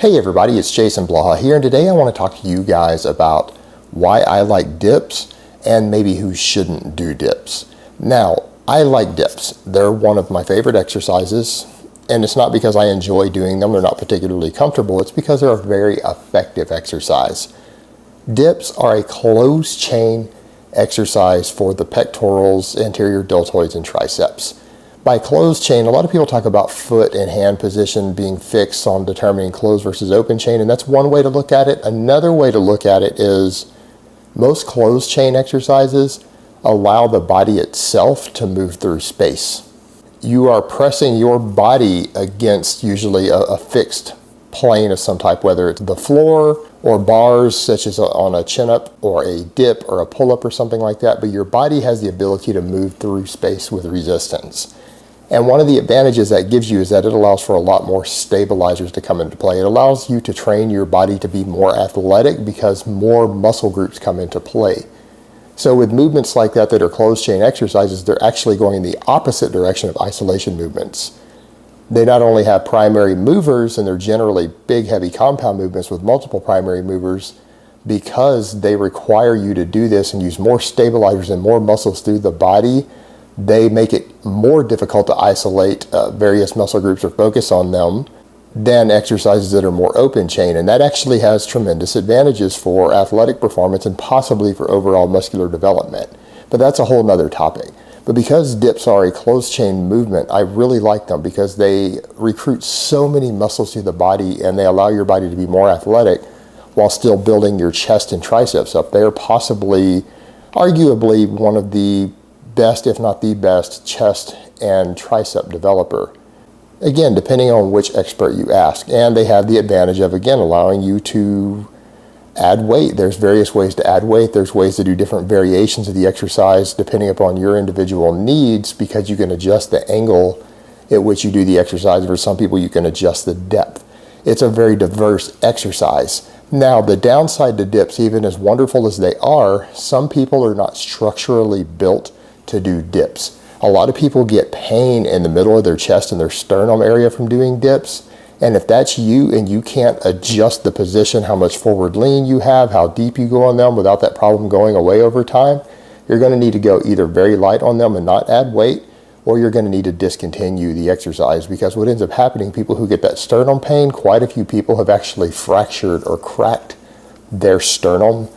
Hey everybody, it's Jason Blaha here, and today I want to talk to you guys about why I like dips and maybe who shouldn't do dips. Now, I like dips. They're one of my favorite exercises, and it's not because I enjoy doing them. They're not particularly comfortable. It's because they're a very effective exercise. Dips are a closed chain exercise for the pectorals, anterior deltoids, and triceps. By closed chain, a lot of people talk about foot and hand position being fixed on determining closed versus open chain, and that's one way to look at it. Another way to look at it is most closed chain exercises allow the body itself to move through space. You are pressing your body against usually a fixed plane of some type, whether it's the floor or bars such as on a chin-up or a dip or a pull-up or something like that, but your body has the ability to move through space with resistance. And one of the advantages that gives you is that it allows for a lot more stabilizers to come into play. It allows you to train your body to be more athletic because more muscle groups come into play. So with movements like that are closed chain exercises, they're actually going in the opposite direction of isolation movements. They not only have primary movers, and they're generally big, heavy compound movements with multiple primary movers, because they require you to do this and use more stabilizers and more muscles through the body. They make it more difficult to isolate various muscle groups or focus on them than exercises that are more open chain. And that actually has tremendous advantages for athletic performance and possibly for overall muscular development. But that's a whole nother topic. But because dips are a closed chain movement, I really like them because they recruit so many muscles through the body and they allow your body to be more athletic while still building your chest and triceps up. They are possibly, arguably, one of the best, if not the best, chest and tricep developer. Again, depending on which expert you ask. And they have the advantage of, again, allowing you to add weight. There's various ways to add weight. There's ways to do different variations of the exercise depending upon your individual needs, because you can adjust the angle at which you do the exercise. For some people, you can adjust the depth. It's a very diverse exercise. Now, the downside to dips, even as wonderful as they are, some people are not structurally built to do dips. A lot of people get pain in the middle of their chest and their sternum area from doing dips. And if that's you and you can't adjust the position, how much forward lean you have, how deep you go on them without that problem going away over time, you're going to need to go either very light on them and not add weight, or you're going to need to discontinue the exercise, because what ends up happening, people who get that sternum pain, quite a few people have actually fractured or cracked their sternum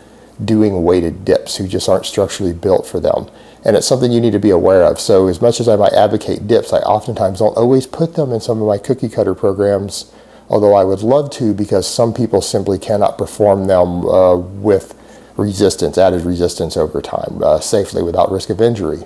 doing weighted dips who just aren't structurally built for them. And it's something you need to be aware of. So as much as I might advocate dips, I oftentimes don't always put them in some of my cookie cutter programs, although I would love to, because some people simply cannot perform them with resistance, added resistance over time, safely without risk of injury.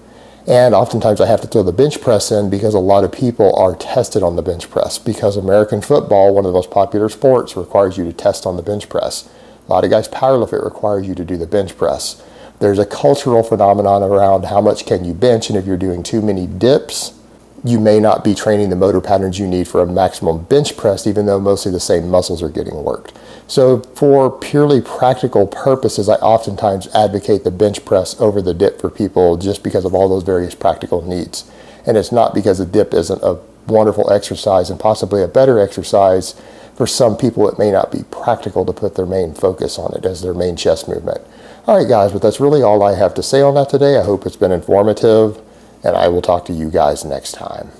And oftentimes I have to throw the bench press in because a lot of people are tested on the bench press, because American football, one of the most popular sports, requires you to test on the bench press. A lot of guys powerlift, it requires you to do the bench press. There's a cultural phenomenon around how much can you bench, and if you're doing too many dips, you may not be training the motor patterns you need for a maximum bench press, even though mostly the same muscles are getting worked. So for purely practical purposes, I oftentimes advocate the bench press over the dip for people just because of all those various practical needs. And it's not because the dip isn't a wonderful exercise and possibly a better exercise. For some people, it may not be practical to put their main focus on it as their main chest movement. All right, guys, but that's really all I have to say on that today. I hope it's been informative, and I will talk to you guys next time.